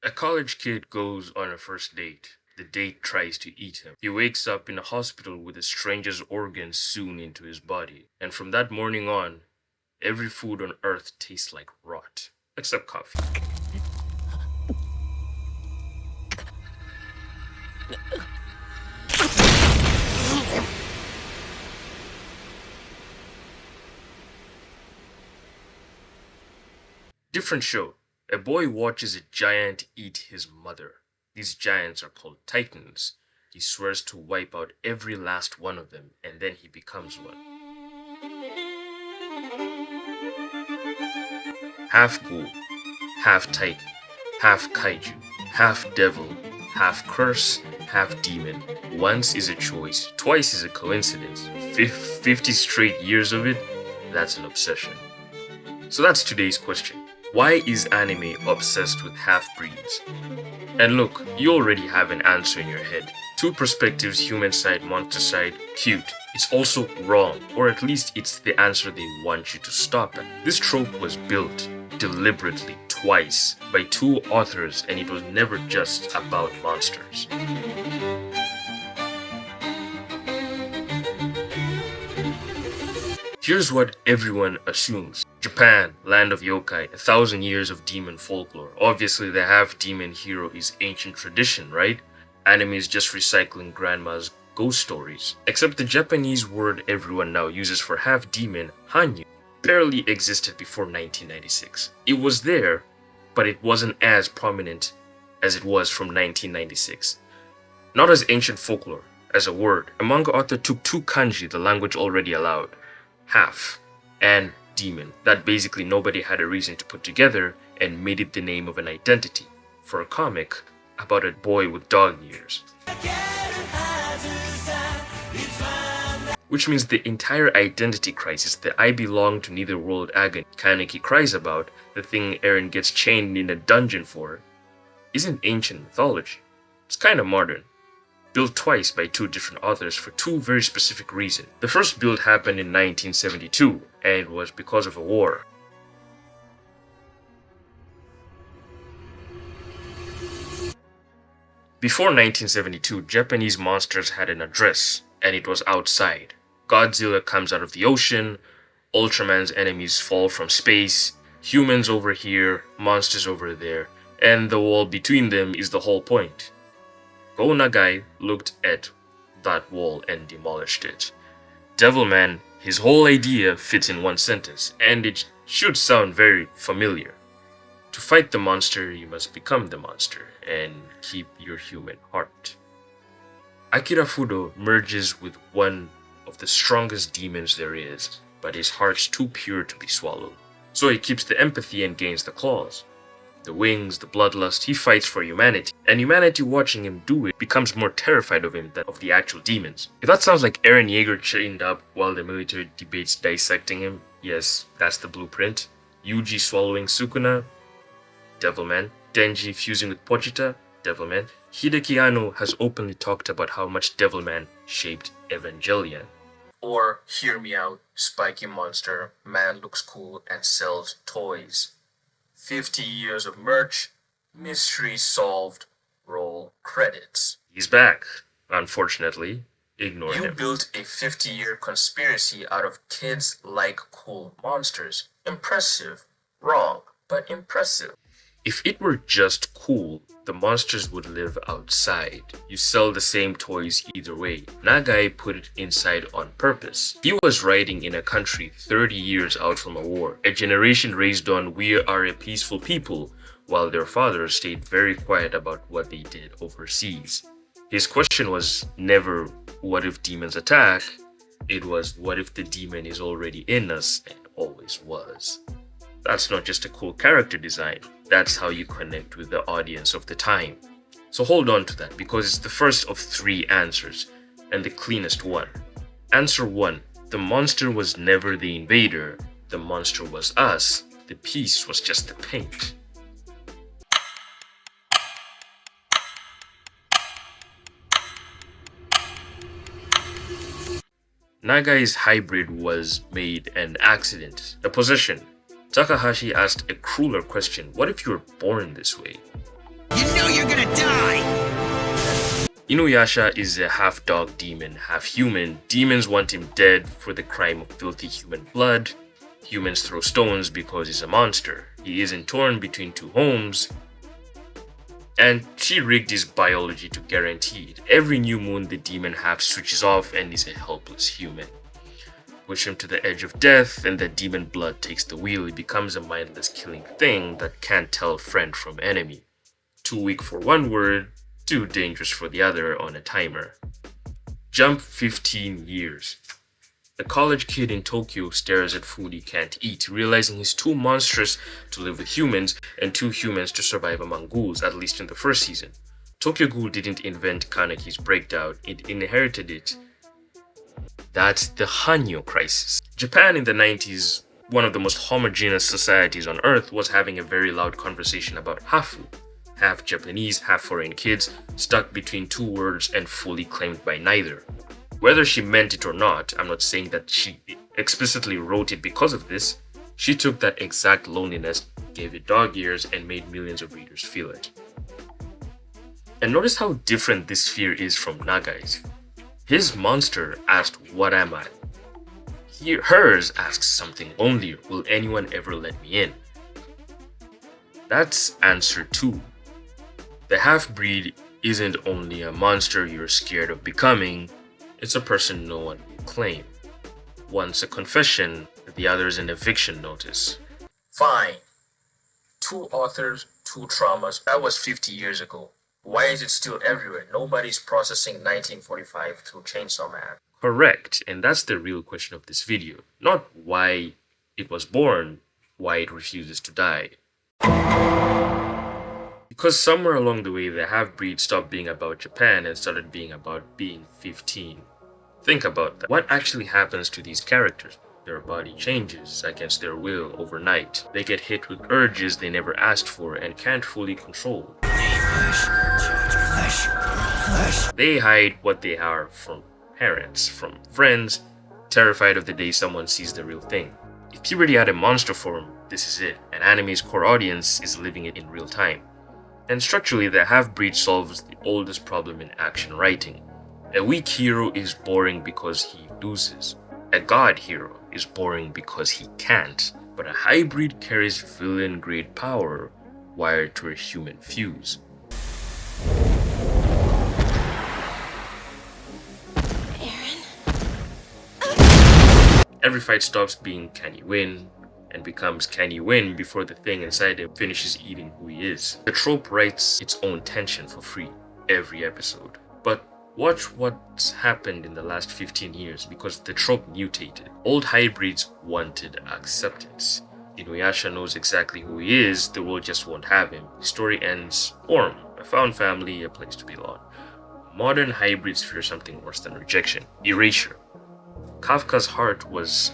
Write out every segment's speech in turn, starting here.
A college kid goes on a first date. The date tries to eat him. He wakes up in a hospital with a stranger's organs sewn into his body. And from that morning on, every food on earth tastes like rot. Except coffee. Different show. A boy watches a giant eat his mother. These giants are called titans. He swears to wipe out every last one of them, and then he becomes one. Half ghoul, half titan, half kaiju, half devil, half curse, half demon. Once is a choice, twice is a coincidence. 50 straight years of it, that's an obsession. So that's today's question. Why is anime obsessed with half-breeds? And look, you already have an answer in your head. Two perspectives, human side, monster side, cute. It's also wrong, or at least it's the answer they want you to stop at. This trope was built deliberately twice by two authors, and it was never just about monsters. Here's what everyone assumes. Japan, land of yokai, 1,000 years of demon folklore. Obviously the half-demon hero is ancient tradition, right? Anime is just recycling grandma's ghost stories. Except the Japanese word everyone now uses for half-demon, hanyu, barely existed before 1996. It was there, but it wasn't as prominent as it was from 1996. Not as ancient folklore, as a word. A manga author took two kanji the language already allowed, half, and demon, that basically nobody had a reason to put together, and made it the name of an identity for a comic about a boy with dog ears. Which means the entire identity crisis, the I belong to neither world agony Kaneki cries about, the thing Eren gets chained in a dungeon for, isn't ancient mythology. It's kinda modern. Built twice by two different authors for two very specific reasons. The first build happened in 1972, and it was because of a war. Before 1972, Japanese monsters had an address, and it was outside. Godzilla comes out of the ocean, Ultraman's enemies fall from space, humans over here, monsters over there, and the wall between them is the whole point. Go Nagai looked at that wall and demolished it. Devilman, his whole idea fits in one sentence, and it should sound very familiar. To fight the monster, you must become the monster and keep your human heart. Akira Fudo merges with one of the strongest demons there is, but his heart's too pure to be swallowed. So he keeps the empathy and gains the claws. The wings, the bloodlust, he fights for humanity, and humanity watching him do it becomes more terrified of him than of the actual demons. If that sounds like Eren Yeager chained up while the military debates dissecting him, yes, that's the blueprint. Yuji swallowing Sukuna, Devilman. Denji fusing with Pochita, Devilman. Hideki Anno has openly talked about how much Devilman shaped Evangelion. Or, hear me out, spiky monster, man looks cool and sells toys. 50 years of merch, mystery solved, roll credits. He's back, unfortunately. Ignore him. You built a 50-year conspiracy out of kids like cool monsters. Impressive. Wrong, but impressive. If it were just cool, the monsters would live outside. You sell the same toys either way. Nagai put it inside on purpose. He was writing in a country 30 years out from a war, a generation raised on "we are a peaceful people," while their fathers stayed very quiet about what they did overseas. His question was never, what if demons attack? It was, what if the demon is already in us and always was? That's not just a cool character design. That's how you connect with the audience of the time. So hold on to that, because it's the first of three answers, and the cleanest one. Answer 1. The monster was never the invader. The monster was us. The piece was just the paint. Nagai's hybrid was made an accident, a possession. Takahashi asked a crueler question: what if you were born this way? You know you're gonna die! Inuyasha is a half-dog demon, half-human. Demons want him dead for the crime of filthy human blood. Humans throw stones because he's a monster. He isn't torn between two homes. And she rigged his biology to guarantee it. Every new moon, the demon half switches off and is a helpless human. Push him to the edge of death, and the demon blood takes the wheel. He becomes a mindless killing thing that can't tell friend from enemy. Too weak for one word, too dangerous for the other on a timer. Jump 15 years. The college kid in Tokyo stares at food he can't eat, realizing he's too monstrous to live with humans and too humans to survive among ghouls, at least in the first season. Tokyoghoul didn't invent Kaneki's breakdown, it inherited it. That's the Hanyo crisis. Japan in the 90s, one of the most homogeneous societies on earth, was having a very loud conversation about hafu. Half Japanese, half foreign kids, stuck between two words and fully claimed by neither. Whether she meant it or not, I'm not saying that she explicitly wrote it because of this. She took that exact loneliness, gave it dog ears, and made millions of readers feel it. And notice how different this fear is from Nagai's. His monster asked, "What am I?" Hers asks something lonelier, "Will anyone ever let me in?" That's answer 2. The half-breed isn't only a monster you're scared of becoming, it's a person no one will claim. One's a confession, the other's an eviction notice. Fine. 2 authors, 2 traumas. That was 50 years ago. Why is it still everywhere? Nobody's processing 1945 through Chainsaw Man. Correct, and that's the real question of this video. Not why it was born, why it refuses to die. Because somewhere along the way, the half-breed stopped being about Japan and started being about being 15. Think about that. What actually happens to these characters? Their body changes against their will overnight. They get hit with urges they never asked for and can't fully control. They hide what they are from parents, from friends, terrified of the day someone sees the real thing. If puberty had a monster form, this is it. An anime's core audience is living it in real time. And structurally, the half-breed solves the oldest problem in action writing. A weak hero is boring because he loses. A god hero is boring because he can't. But a hybrid carries villain-grade power wired to a human fuse. Every fight stops being "can you win?" and becomes "can you win?" before the thing inside him finishes eating who he is. The trope writes its own tension for free every episode. But watch what's happened in the last 15 years because the trope mutated. Old hybrids wanted acceptance. Inuyasha knows exactly who he is, the world just won't have him. The story ends, warm, a found family, a place to belong. Modern hybrids fear something worse than rejection, erasure. Kafka's heart was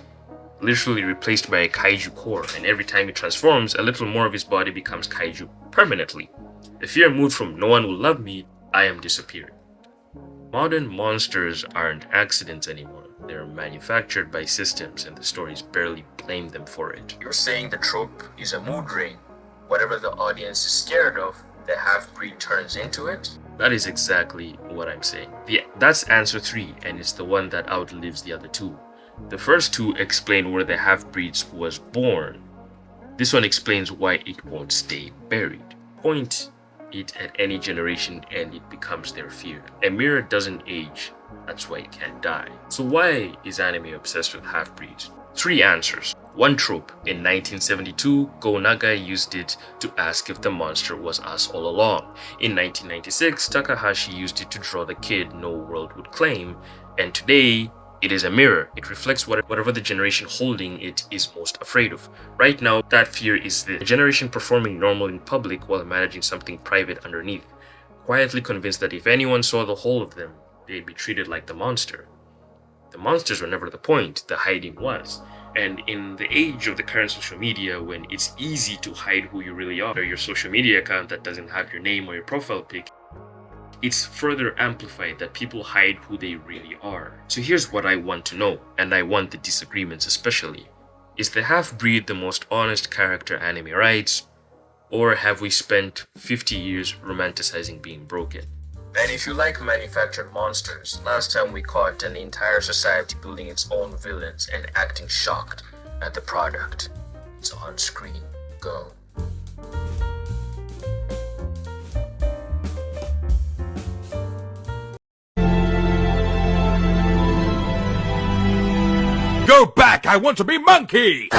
literally replaced by a kaiju core, and every time he transforms, a little more of his body becomes kaiju permanently. The fear moved from "no one will love me," "I am disappeared." Modern monsters aren't accidents anymore. They're manufactured by systems, and the stories barely blame them for it. You're saying the trope is a mood ring. Whatever the audience is scared of, the half-breed turns into it? That is exactly what I'm saying. That's answer 3, and it's the one that outlives the other 2. The first 2 explain where the half-breeds was born. This one explains why it won't stay buried. Point it at any generation and it becomes their fear. A mirror doesn't age, that's why it can't die. So why is anime obsessed with half-breeds? 3 answers. 1 trope. In 1972, Go Nagai used it to ask if the monster was us all along. In 1996, Takahashi used it to draw the kid no world would claim. And today, it is a mirror. It reflects whatever the generation holding it is most afraid of. Right now, that fear is the generation performing normal in public while managing something private underneath. Quietly convinced that if anyone saw the whole of them, they'd be treated like the monster. The monsters were never the point, the hiding was. And in the age of the current social media, when it's easy to hide who you really are, or your social media account that doesn't have your name or your profile pic, it's further amplified that people hide who they really are. So here's what I want to know, and I want the disagreements especially. Is the half-breed the most honest character anime writes, Or have we spent 50 years romanticizing being broken? And if you like manufactured monsters, last time we caught an entire society building its own villains and acting shocked at the product. It's on screen. Go. Go back! I want to be monkey!